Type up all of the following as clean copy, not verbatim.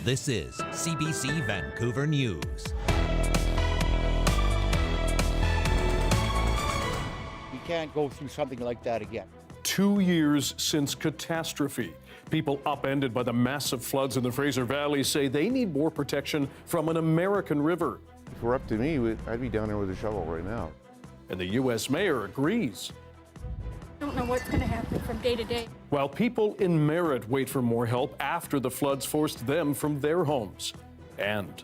This is CBC Vancouver News. You can't go through something like that again. 2 years since catastrophe. People upended by the massive floods in the Fraser Valley say they need more protection from an American river. If it were up to me, I'd be down there with a shovel right now. And the U.S. mayor agrees. I don't know what's going to happen from day to day. While people in Meritt wait for more help after the floods forced them from their homes. And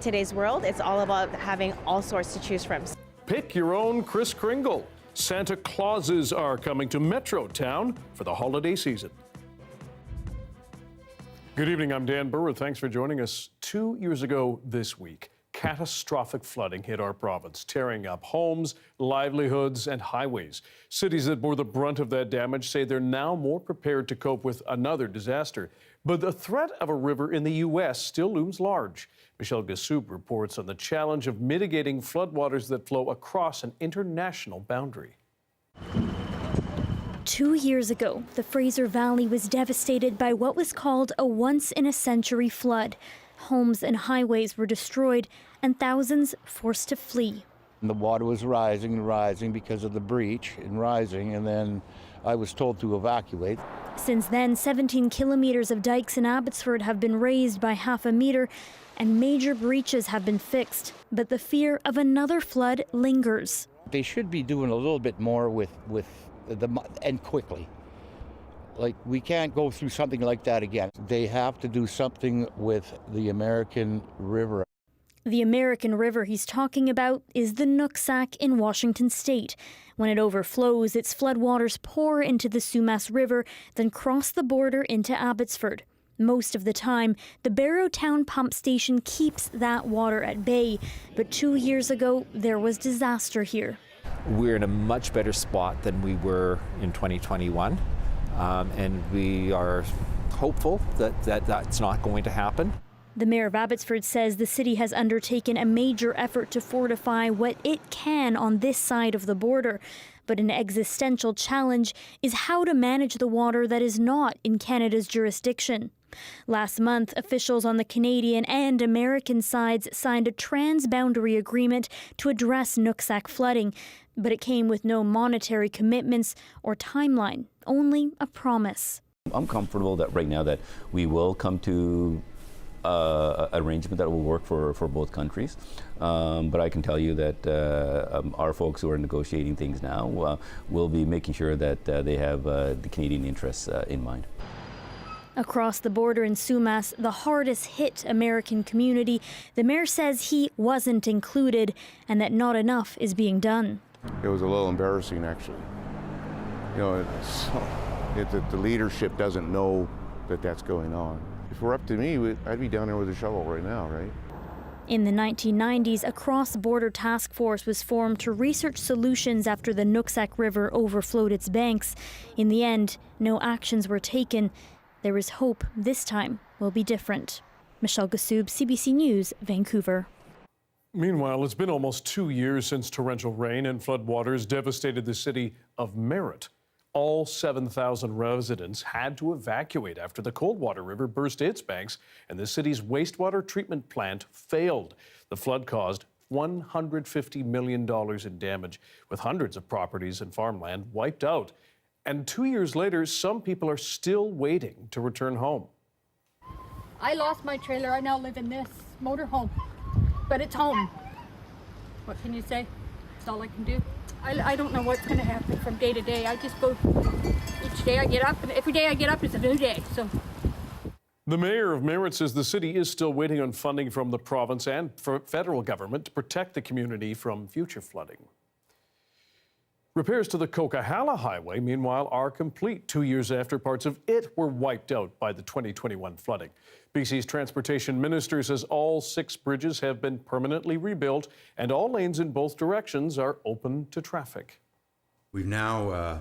today's world, it's all about having all sorts to choose from. Pick your own Kris Kringle. Santa Clauses are coming to Metrotown for the holiday season. Good evening, I'm Dan Burritt. Thanks for joining us. 2 years ago this week, catastrophic flooding hit our province, tearing up homes, livelihoods, and highways. Cities that bore the brunt of that damage say they're now more prepared to cope with another disaster. But the threat of a river in the U.S. still looms large. Michelle Gassoub reports on the challenge of mitigating floodwaters that flow across an international boundary. 2 years ago, the Fraser Valley was devastated by what was called a once-in-a-century flood. Homes and highways were destroyed and thousands forced to flee. And the water was rising and rising because of the breach and rising, and then I was told to evacuate. Since then, 17 kilometers of dikes in Abbotsford have been raised by half a meter and major breaches have been fixed. But the fear of another flood lingers. They should be doing a little bit more with and quickly. Like, we can't go through something like that again. They have to do something with the American River. The American River he's talking about is the Nooksack in Washington state. When it overflows, its floodwaters pour into the Sumas River, then cross the border into Abbotsford. Most of the time, the Barrowtown pump station keeps that water at bay. But 2 years ago, there was disaster here. We're in a much better spot than we were in 2021. And we are hopeful that that's not going to happen. The mayor of Abbotsford says the city has undertaken a major effort to fortify what it can on this side of the border. But an existential challenge is how to manage the water that is not in Canada's jurisdiction. Last month, officials on the Canadian and American sides signed a transboundary agreement to address Nooksack flooding, but it came with no monetary commitments or timeline, only a promise. I'm comfortable that right now that we will come to arrangement that will work for both countries. But I can tell you that our folks who are negotiating things now will be making sure that they have the Canadian interests in mind. Across the border in Sumas, the hardest hit American community, the mayor says he wasn't included and that not enough is being done. It was a little embarrassing, actually. You know, the leadership doesn't know that that's going on. If it were up to me, I'd be down there with a shovel right now, right? In the 1990s, a cross-border task force was formed to research solutions after the Nooksack River overflowed its banks. In the end, no actions were taken. There is hope this time will be different. Michelle Gassoub, CBC News, Vancouver. Meanwhile, it's been almost 2 years since torrential rain and floodwaters devastated the city of Meritt. All 7,000 residents had to evacuate after the Coldwater River burst its banks and the city's wastewater treatment plant failed. The flood caused $150 million in damage, with hundreds of properties and farmland wiped out. And 2 years later, some people are still waiting to return home. I lost my trailer. I now live in this motorhome, but it's home. What can you say? That's all I can do. I don't know what's going to happen from day to day. I just go each day I get up, and every day I get up is a new day. So. The mayor of Meritt says the city is still waiting on funding from the province and federal government to protect the community from future flooding. Repairs to the Coquihalla Highway, meanwhile, are complete 2 years after parts of it were wiped out by the 2021 flooding. BC's transportation minister says all 6 bridges have been permanently rebuilt and all lanes in both directions are open to traffic. We've now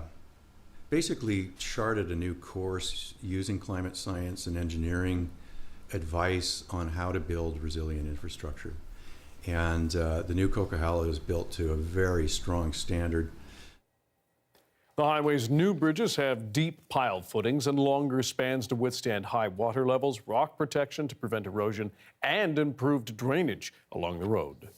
basically charted a new course using climate science and engineering advice on how to build resilient infrastructure. And the new Coquihalla is built to a very strong standard. The highway's new bridges have deep piled footings and longer spans to withstand high water levels, rock protection to prevent erosion, and improved drainage along the road.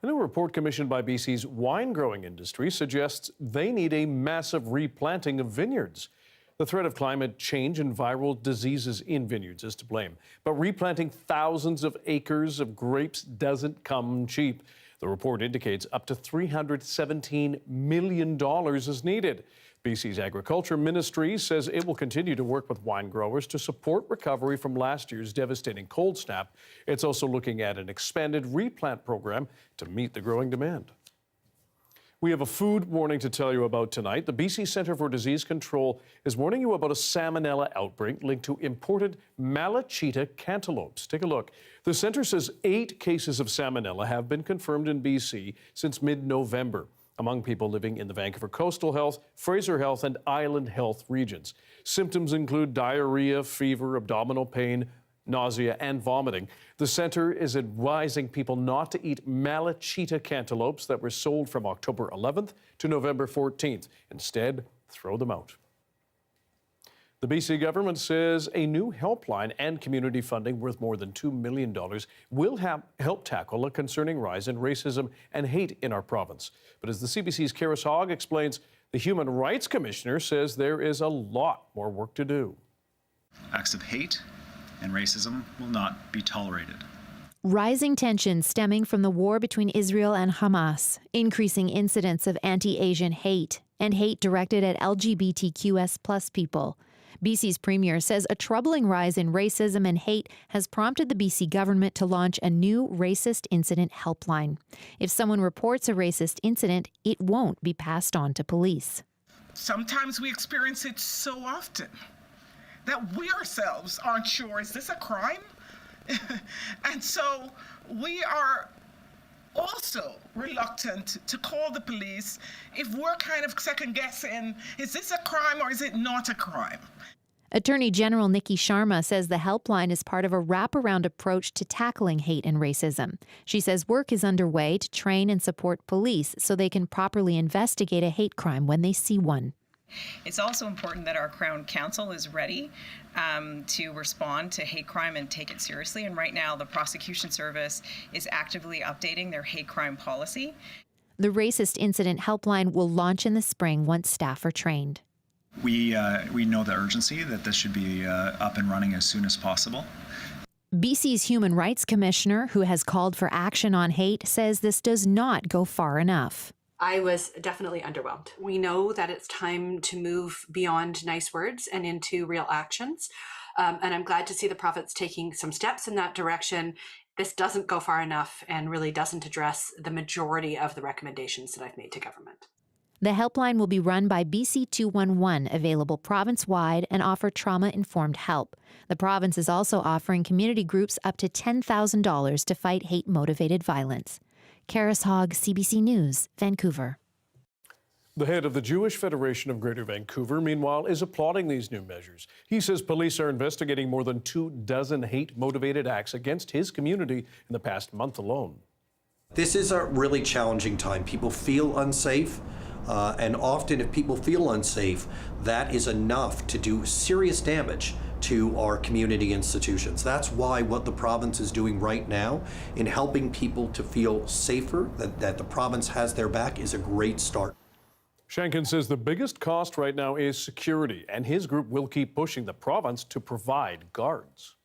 A new report commissioned by BC's wine growing industry suggests they need a massive replanting of vineyards. The threat of climate change and viral diseases in vineyards is to blame. But replanting thousands of acres of grapes doesn't come cheap. The report indicates up to $317 million is needed. BC's Agriculture Ministry says it will continue to work with wine growers to support recovery from last year's devastating cold snap. It's also looking at an expanded replant program to meet the growing demand. We have a food warning to tell you about tonight. The BC Centre for Disease Control is warning you about a salmonella outbreak linked to imported Malachita cantaloupes. Take a look. The centre says 8 cases of salmonella have been confirmed in BC since mid-November among people living in the Vancouver Coastal Health, Fraser Health, and Island Health regions. Symptoms include diarrhea, fever, abdominal pain, nausea, and vomiting. The centre is advising people not to eat Malachita cantaloupes that were sold from October 11th to November 14th. Instead, throw them out. The BC government says a new helpline and community funding worth more than $2 million will help tackle a concerning rise in racism and hate in our province. But as the CBC's Karis Hogg explains, the Human Rights Commissioner says there is a lot more work to do. Acts of hate and racism will not be tolerated. Rising tensions stemming from the war between Israel and Hamas, increasing incidents of anti-Asian hate, and hate directed at LGBTQS+ people. BC's Premier says a troubling rise in racism and hate has prompted the BC government to launch a new racist incident helpline. If someone reports a racist incident, it won't be passed on to police. Sometimes we experience it so often that we ourselves aren't sure, is this a crime? And so we are also reluctant to call the police if we're kind of second guessing, is this a crime or is it not a crime? Attorney General Nikki Sharma says the helpline is part of a wraparound approach to tackling hate and racism. She says work is underway to train and support police so they can properly investigate a hate crime when they see one. It's also important that our Crown Counsel is ready to respond to hate crime and take it seriously. And right now, the prosecution service is actively updating their hate crime policy. The racist incident helpline will launch in the spring once staff are trained. We know the urgency that this should be up and running as soon as possible. BC's Human Rights Commissioner, who has called for action on hate, says this does not go far enough. I was definitely underwhelmed. We know that it's time to move beyond nice words and into real actions. And I'm glad to see the province taking some steps in that direction. This doesn't go far enough and really doesn't address the majority of the recommendations that I've made to government. The helpline will be run by BC 211, available province-wide, and offer trauma-informed help. The province is also offering community groups up to $10,000 to fight hate-motivated violence. Karis Hogg, CBC News, Vancouver. The head of the Jewish Federation of Greater Vancouver, meanwhile, is applauding these new measures. He says police are investigating more than 24 hate-motivated acts against his community in the past month alone. This is a really challenging time. People feel unsafe. And often if people feel unsafe, that is enough to do serious damage to our community institutions. That's why what the province is doing right now in helping people to feel safer, that the province has their back, is a great start. Shankin says the biggest cost right now is security, and his group will keep pushing the province to provide guards.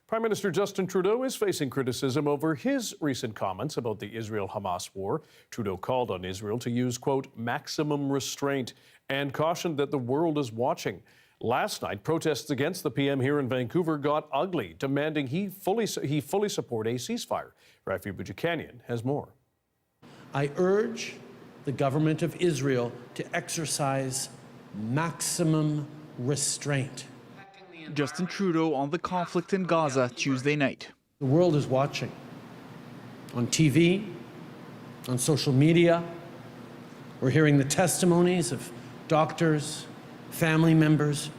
Prime Minister Justin Trudeau is facing criticism over his recent comments about the Israel-Hamas war. Trudeau called on Israel to use, quote, maximum restraint and cautioned that the world is watching. Last night, protests against the PM here in Vancouver got ugly, demanding he fully support a ceasefire. Rafi Boudjikanian has more. I urge the government of Israel to exercise maximum restraint. Justin Trudeau on the conflict in Gaza Tuesday night. The world is watching on TV, on social media. We're hearing the testimonies of doctors, family members.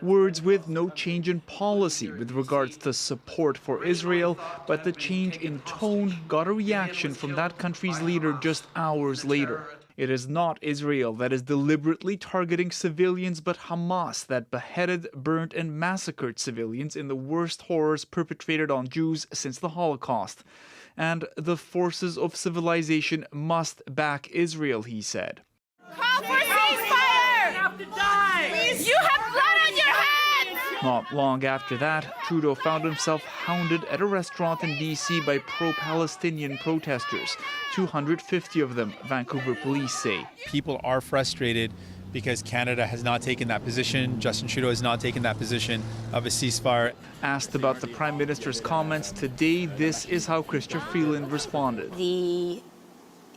Words with no change in policy with regards to support for Israel, but the change in tone got a reaction from that country's leader just hours later. It is not Israel that is deliberately targeting civilians, but Hamas that beheaded, burnt, and massacred civilians in the worst horrors perpetrated on Jews since the Holocaust. And the forces of civilization must back Israel, he said. Call for ceasefire! You have to die! You have blood on your hands! Not long after that, Trudeau found himself hounded at a restaurant in BC by pro-Palestinian protesters. 250 of them, Vancouver police say. People are frustrated because Canada has not taken that position. Justin Trudeau has not taken that position of a ceasefire. Asked about the Prime Minister's comments today, this is how Chrystia Freeland responded. The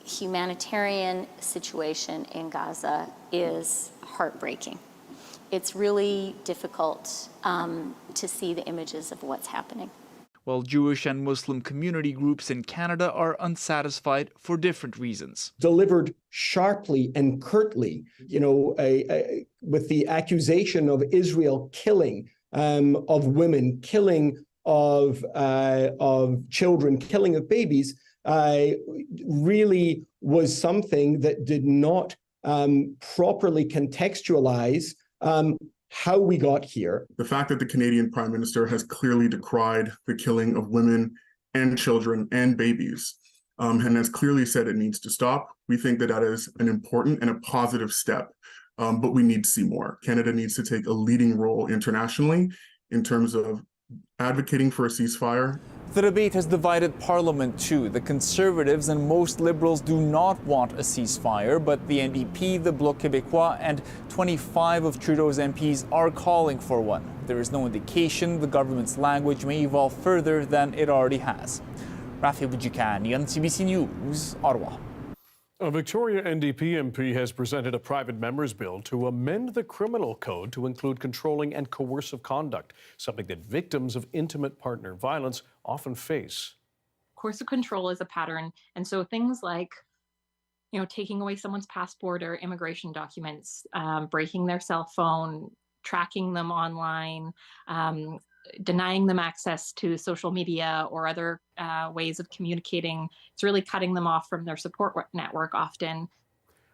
humanitarian situation in Gaza is heartbreaking. It's really difficult to see the images of what's happening. While Jewish and Muslim community groups in Canada are unsatisfied for different reasons. Delivered sharply and curtly, with the accusation of Israel killing of women, killing of children, killing of babies, really was something that did not properly contextualize how we got here. The fact that the Canadian Prime Minister has clearly decried the killing of women and children and babies and has clearly said it needs to stop, we think that that is an important and a positive step, but we need to see more. Canada needs to take a leading role internationally in terms of advocating for a ceasefire. The debate has divided Parliament too. The Conservatives and most Liberals do not want a ceasefire, but the NDP, the Bloc Québécois, and 25 of Trudeau's MPs are calling for one. There is no indication the government's language may evolve further than it already has. Rafi Bujikani, CBC News, Ottawa. A Victoria NDP MP has presented a private member's bill to amend the criminal code to include controlling and coercive conduct, something that victims of intimate partner violence often face. Coercive control is a pattern, and so things like, taking away someone's passport or immigration documents, breaking their cell phone, tracking them online, denying them access to social media or other ways of communicating. It's really cutting them off from their support network often.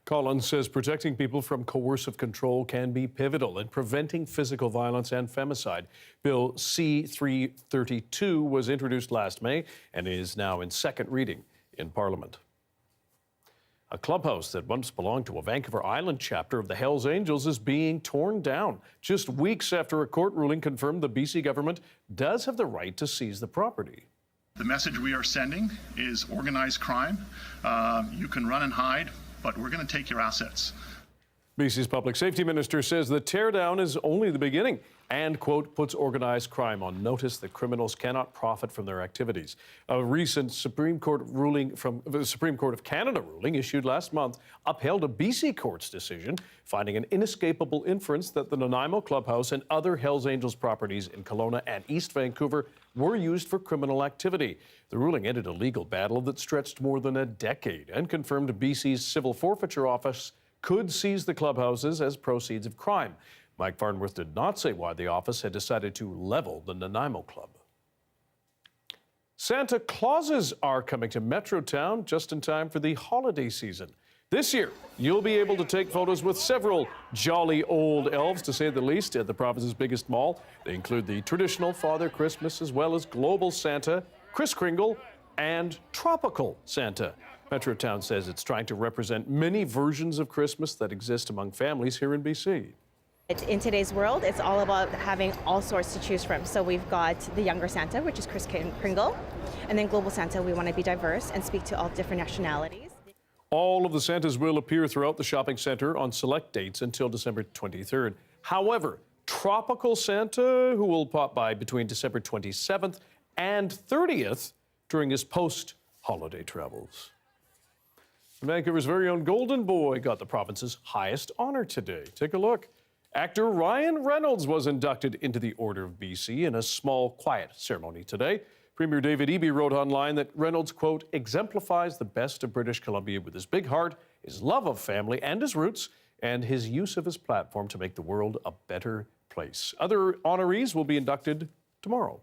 Collins says protecting people from coercive control can be pivotal in preventing physical violence and femicide. Bill C-332 was introduced last May and is now in second reading in Parliament. A clubhouse that once belonged to a Vancouver Island chapter of the Hells Angels is being torn down, just weeks after a court ruling confirmed the BC government does have the right to seize the property. The message we are sending is organized crime. You can run and hide, but we're going to take your assets. BC's Public Safety Minister says the teardown is only the beginning and, quote, puts organized crime on notice that criminals cannot profit from their activities. A recent Supreme Court ruling from the Supreme Court of Canada ruling issued last month upheld a BC court's decision, finding an inescapable inference that the Nanaimo Clubhouse and other Hells Angels properties in Kelowna and East Vancouver were used for criminal activity. The ruling ended a legal battle that stretched more than a decade and confirmed BC's Civil Forfeiture Office could seize the clubhouses as proceeds of crime. Mike Farnworth did not say why the office had decided to level the Nanaimo Club. Santa Clauses are coming to Metrotown just in time for the holiday season. This year, you'll be able to take photos with several jolly old elves, to say the least, at the province's biggest mall. They include the traditional Father Christmas, as well as Global Santa, Kris Kringle, and Tropical Santa. Metrotown says it's trying to represent many versions of Christmas that exist among families here in BC. In today's world, it's all about having all sorts to choose from. So we've got the younger Santa, which is Kris Kringle, and then Global Santa, we want to be diverse and speak to all different nationalities. All of the Santas will appear throughout the shopping center on select dates until December 23rd. However, Tropical Santa, who will pop by between December 27th and 30th during his post-holiday travels. Vancouver's very own Golden Boy got the province's highest honor today. Take a look. Actor Ryan Reynolds was inducted into the Order of BC in a small, quiet ceremony today. Premier David Eby wrote online that Reynolds, quote, exemplifies the best of British Columbia with his big heart, his love of family and his roots, and his use of his platform to make the world a better place. Other honorees will be inducted tomorrow.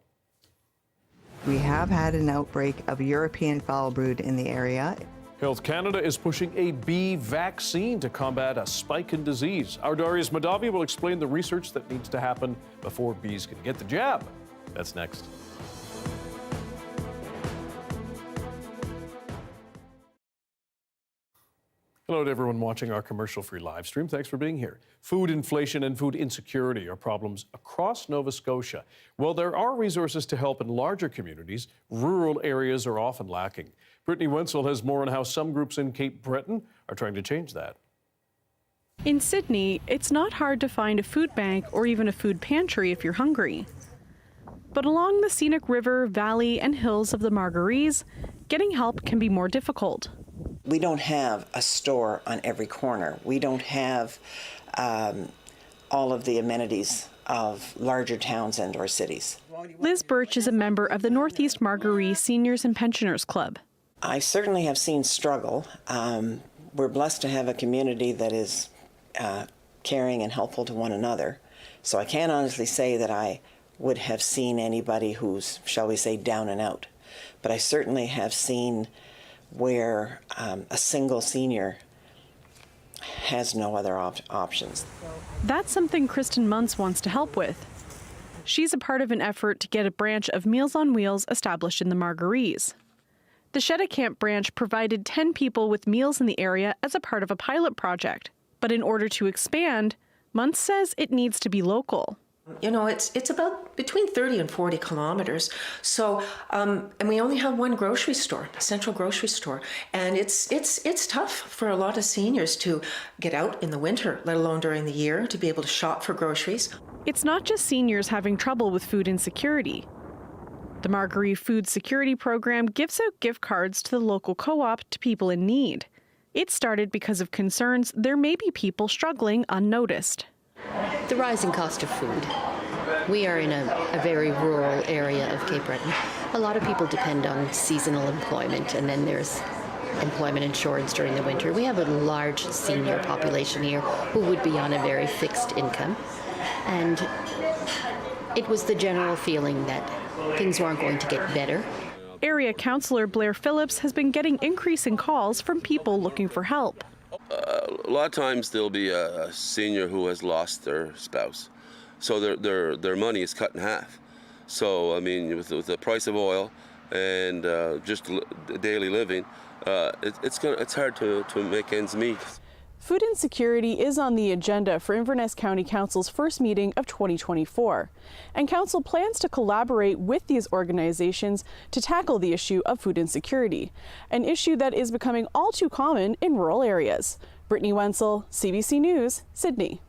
We have had an outbreak of European foul brood in the area. Health Canada is pushing a bee vaccine to combat a spike in disease. Our Darius Madavi will explain the research that needs to happen before bees can get the jab. That's next. Hello to everyone watching our commercial-free live stream. Thanks for being here. Food inflation and food insecurity are problems across Nova Scotia. While there are resources to help in larger communities, rural areas are often lacking. Brittany Wenzel has more on how some groups in Cape Breton are trying to change that. In Sydney, it's not hard to find a food bank or even a food pantry if you're hungry. But along the scenic river, valley, and hills of the Margaries, getting help can be more difficult. We don't have a store on every corner. We don't have all of the amenities of larger towns and or cities. Liz Birch is a member of the Northeast Margaree Seniors and Pensioners Club. I certainly have seen struggle. We're blessed to have a community that is caring and helpful to one another. So I can't honestly say that I would have seen anybody who's, shall we say, down and out. But I certainly have seen where a single senior has no other options. That's something Kristen Muntz wants to help with. She's a part of an effort to get a branch of Meals on Wheels established in the Margarees. The Cheticamp branch provided 10 people with meals in the area as a part of a pilot project. But in order to expand, Muntz says it needs to be local. You know, it's about between 30 and 40 kilometers. So, and we only have one grocery store, a central grocery store. And it's tough for a lot of seniors to get out in the winter, let alone during the year, to be able to shop for groceries. It's not just seniors having trouble with food insecurity. The Margaree Food Security Program gives out gift cards to the local co-op to people in need. It started because of concerns there may be people struggling unnoticed. The rising cost of food. We are in a very rural area of Cape Breton. A lot of people depend on seasonal employment, and then there's employment insurance during the winter. We have a large senior population here who would be on a very fixed income. And it was the general feeling that things weren't going to get better. Area Councillor Blair Phillips has been getting increasing calls from people looking for help. A lot of times there'll be a senior who has lost their spouse, so their money is cut in half. So I mean, with the price of oil and just daily living, it's hard to make ends meet. Food insecurity is on the agenda for Inverness County Council's first meeting of 2024, and Council plans to collaborate with these organizations to tackle the issue of food insecurity, an issue that is becoming all too common in rural areas. Brittany Wenzel, CBC News, Sydney.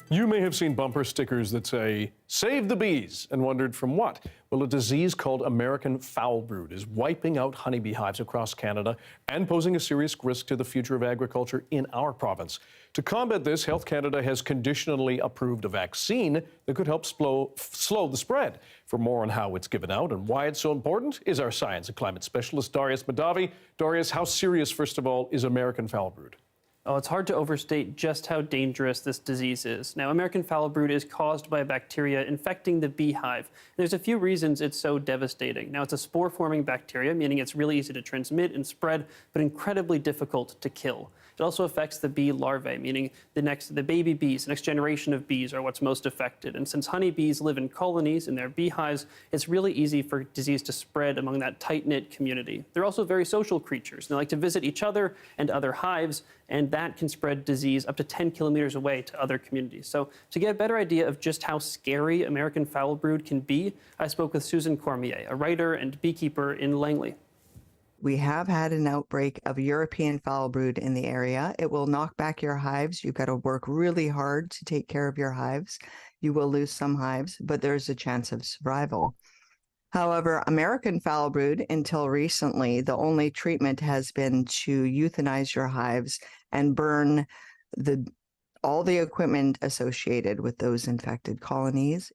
You may have seen bumper stickers that say, "Save the bees," and wondered from what? Well, a disease called American foul brood is wiping out honeybee hives across Canada and posing a serious risk to the future of agriculture in our province. To combat this, Health Canada has conditionally approved a vaccine that could help slow the spread. For more on how it's given out and why it's so important is our science and climate specialist, Darius Madavi. Darius, how serious, first of all, is American foul brood? Oh, it's hard to overstate just how dangerous this disease is. Now, American foul brood is caused by a bacteria infecting the beehive. There's a few reasons it's so devastating. Now, it's a spore-forming bacteria, meaning it's really easy to transmit and spread, but incredibly difficult to kill. It also affects the bee larvae, meaning the baby bees, the next generation of bees are what's most affected. And since honeybees live in colonies in their beehives, it's really easy for disease to spread among that tight-knit community. They're also very social creatures. They like to visit each other and other hives, and that can spread disease up to 10 kilometers away to other communities. So to get a better idea of just how scary American foul brood can be, I spoke with Susan Cormier, a writer and beekeeper in Langley. We have had an outbreak of European foul brood in the area. It will knock back your hives. You've got to work really hard to take care of your hives. You will lose some hives, but there's a chance of survival. However, American foul brood, until recently, the only treatment has been to euthanize your hives and burn all the equipment associated with those infected colonies.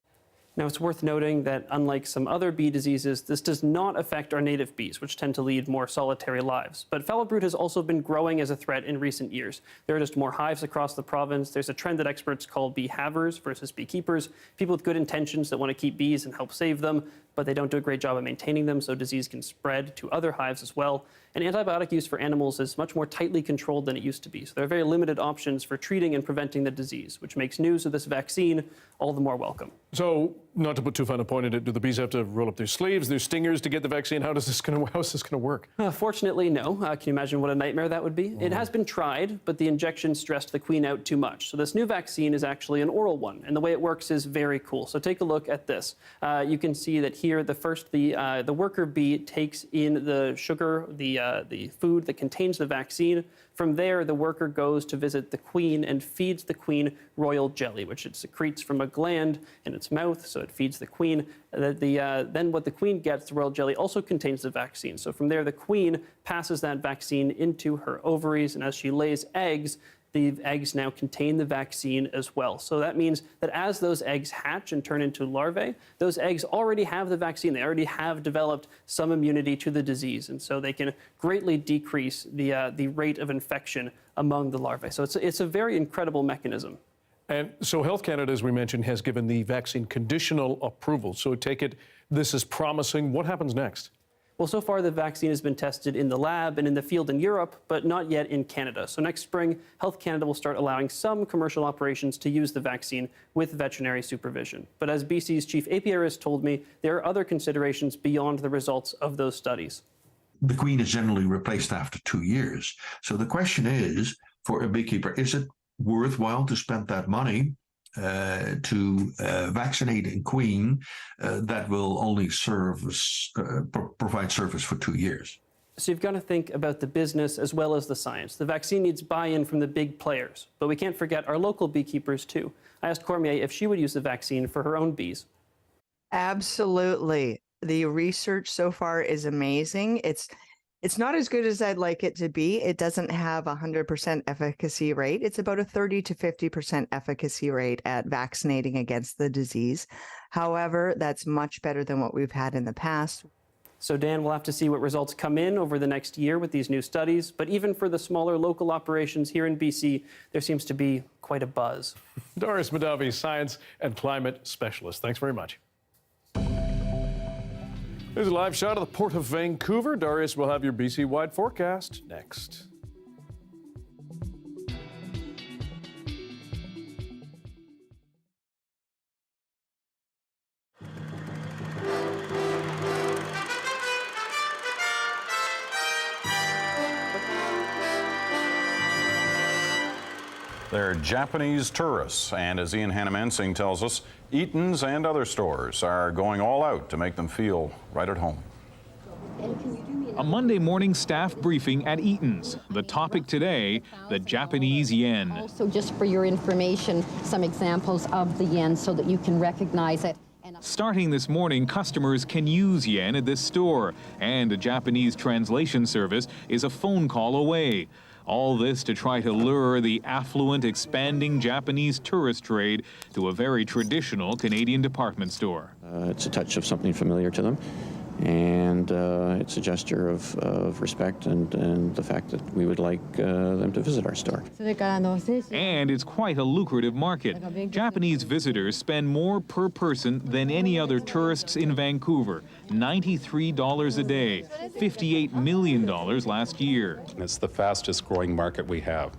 Now, it's worth noting that unlike some other bee diseases, this does not affect our native bees, which tend to lead more solitary lives. But foul brood has also been growing as a threat in recent years. There are just more hives across the province. There's a trend that experts call bee havers versus beekeepers, people with good intentions that want to keep bees and help save them, but they don't do a great job of maintaining them, so disease can spread to other hives as well. And antibiotic use for animals is much more tightly controlled than it used to be. So there are very limited options for treating and preventing the disease, which makes news of this vaccine all the more welcome. So, not to put too fine a point in it, do the bees have to roll up their sleeves, their stingers to get the vaccine? How is this going to work? Fortunately, no. Can you imagine what a nightmare that would be? It has been tried, but the injection stressed the queen out too much. So this new vaccine is actually an oral one, and the way it works is very cool. So take a look at this. You can see that here, the worker bee takes in the sugar, the food that contains the vaccine. From there, the worker goes to visit the queen and feeds the queen royal jelly, which it secretes from a gland in its mouth, so it feeds the queen. Then what the queen gets, the royal jelly, also contains the vaccine. So from there, the queen passes that vaccine into her ovaries, and as she lays eggs, the eggs now contain the vaccine as well. So that means that as those eggs hatch and turn into larvae, those eggs already have the vaccine. They already have developed some immunity to the disease, and so they can greatly decrease the rate of infection among the larvae. So it's a very incredible mechanism. And so Health Canada, as we mentioned, has given the vaccine conditional approval. So take it, this is promising. What happens next? Well, so far the vaccine has been tested in the lab and in the field in Europe, but not yet in Canada. So next spring, Health Canada will start allowing some commercial operations to use the vaccine with veterinary supervision. But as BC's chief apiarist told me, there are other considerations beyond the results of those studies. The queen is generally replaced after 2 years. So the question is, for a beekeeper, is it worthwhile to spend that money to vaccinate a queen that will only provide service for 2 years? So you've got to think about the business as well as the science. The vaccine needs buy-in from the big players, but we can't forget our local beekeepers too. I asked Cormier if she would use the vaccine for her own bees. Absolutely. The research so far is amazing. It's not as good as I'd like it to be. It doesn't have a 100% efficacy rate. It's about a 30 to 50% efficacy rate at vaccinating against the disease. However, that's much better than what we've had in the past. So Dan, we'll have to see what results come in over the next year with these new studies. But even for the smaller local operations here in BC, there seems to be quite a buzz. Doris Madavi, Science and Climate Specialist. Thanks very much. Here's a live shot of the Port of Vancouver. Darius will have your BC-wide forecast next. They're Japanese tourists, and as Ian Hannah-Mansing tells us, Eaton's and other stores are going all out to make them feel right at home. A Monday morning staff briefing at Eaton's. The topic today, the Japanese yen. Also, just for your information, some examples of the yen so that you can recognize it. Starting this morning, customers can use yen at this store, and a Japanese translation service is a phone call away. All this to try to lure the affluent, expanding Japanese tourist trade to a very traditional Canadian department store. It's a touch of something familiar to them, and it's a gesture of respect and the fact that we would like them to visit our store. And it's quite a lucrative market. Japanese visitors spend more per person than any other tourists in Vancouver, $93 a day, $58 million last year. It's the fastest growing market we have.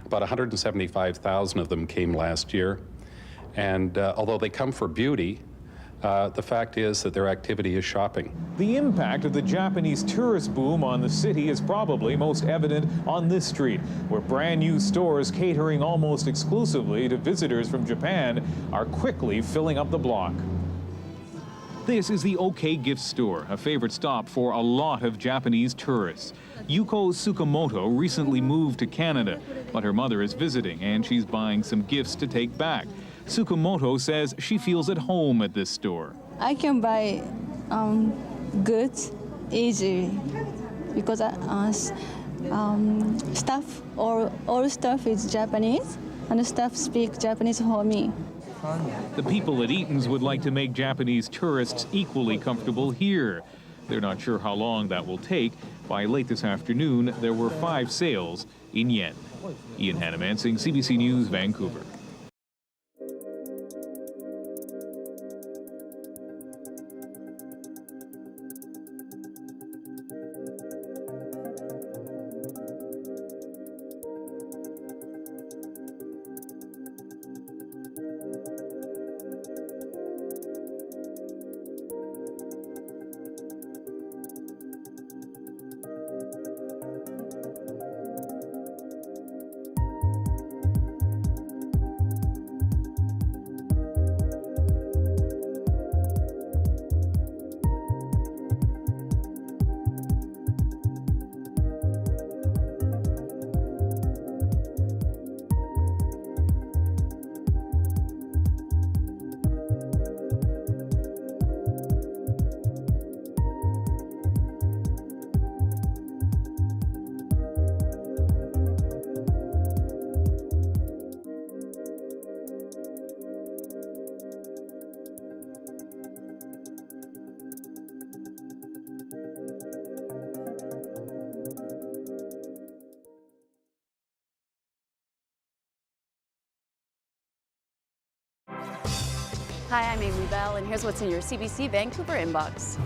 About 175,000 of them came last year, and although they come for beauty, the fact is that their activity is shopping. The impact of the Japanese tourist boom on the city is probably most evident on this street, where brand new stores catering almost exclusively to visitors from Japan are quickly filling up the block. This is the OK Gift Store, a favorite stop for a lot of Japanese tourists. Yuko Tsukamoto recently moved to Canada, but her mother is visiting and she's buying some gifts to take back. Tsukamoto says she feels at home at this store. I can buy goods easily because staff or all staff is Japanese and the staff speak Japanese for me. The people at Eaton's would like to make Japanese tourists equally comfortable here. They're not sure how long that will take. By late this afternoon, there were 5 sales in yen. Ian Hannamansing, CBC News, Vancouver. Hi, I'm Amy Bell, and here's what's in your CBC Vancouver inbox.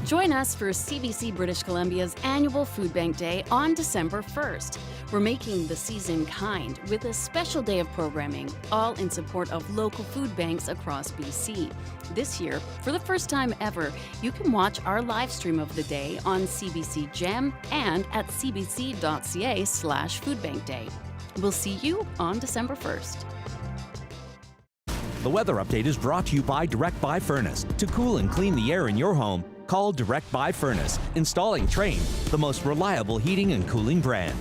Join us for CBC British Columbia's annual Food Bank Day on December 1st. We're making the season kind with a special day of programming, all in support of local food banks across BC. This year, for the first time ever, you can watch our live stream of the day on CBC Gem and at cbc.ca/foodbankday. We'll see you on December 1st. The weather update is brought to you by Direct Buy Furnace. To cool and clean the air in your home, call Direct Buy Furnace. Installing Trane, the most reliable heating and cooling brand.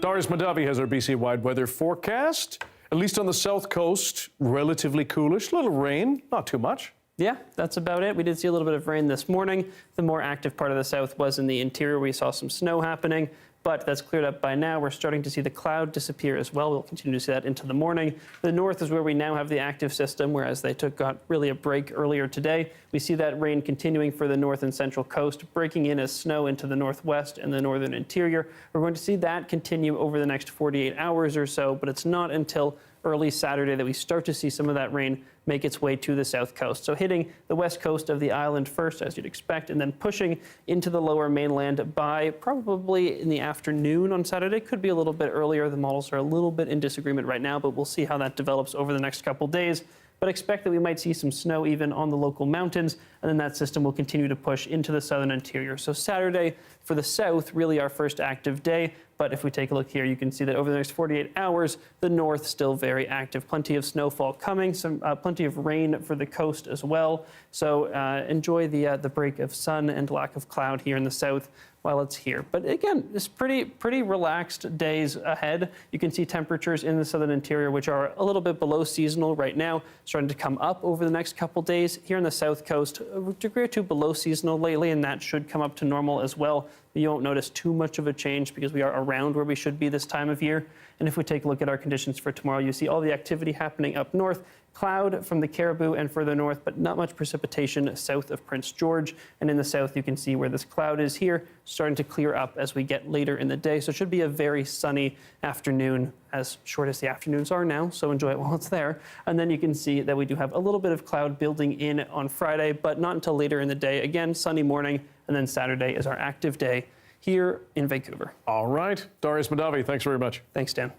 Darius Madavi has our BC-wide weather forecast. At least on the south coast, relatively coolish. A little rain, not too much. Yeah, that's about it. We did see a little bit of rain this morning. The more active part of the south was in the interior. We saw some snow happening, but that's cleared up by now. We're starting to see the cloud disappear as well. We'll continue to see that into the morning. The north is where we now have the active system, whereas they got really a break earlier today. We see that rain continuing for the north and central coast, breaking in as snow into the northwest and the northern interior. We're going to see that continue over the next 48 hours or so, but it's not until early Saturday that we start to see some of that rain make its way to the south coast. So hitting the west coast of the island first, as you'd expect, and then pushing into the lower mainland by probably in the afternoon on Saturday. Could be a little bit earlier. The models are a little bit in disagreement right now, but we'll see how that develops over the next couple days. But expect that we might see some snow even on the local mountains, and then that system will continue to push into the southern interior. So Saturday for the south, really our first active day. But if we take a look here, you can see that over the next 48 hours, the north still very active. Plenty of snowfall coming, plenty of rain for the coast as well. So enjoy the break of sun and lack of cloud here in the south while it's here. But again, it's pretty relaxed days ahead. You can see temperatures in the southern interior, which are a little bit below seasonal right now, starting to come up over the next couple days. Here on the south coast, a degree or two below seasonal lately, and that should come up to normal as well. You won't notice too much of a change because we are around where we should be this time of year. And if we take a look at our conditions for tomorrow, you see all the activity happening up north, cloud from the Caribou and further north, but not much precipitation south of Prince George. And in the south, you can see where this cloud is here, starting to clear up as we get later in the day. So it should be a very sunny afternoon, as short as the afternoons are now. So enjoy it while it's there. And then you can see that we do have a little bit of cloud building in on Friday, but not until later in the day. Again, sunny morning, and then Saturday is our active day here in Vancouver. All right. Darius Madavi, thanks very much. Thanks, Dan.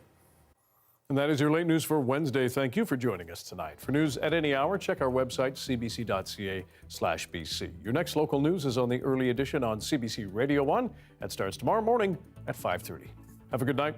And that is your late news for Wednesday. Thank you for joining us tonight. For news at any hour, check our website, cbc.ca/BC. Your next local news is on the early edition on CBC Radio 1. That starts tomorrow morning at 5:30. Have a good night.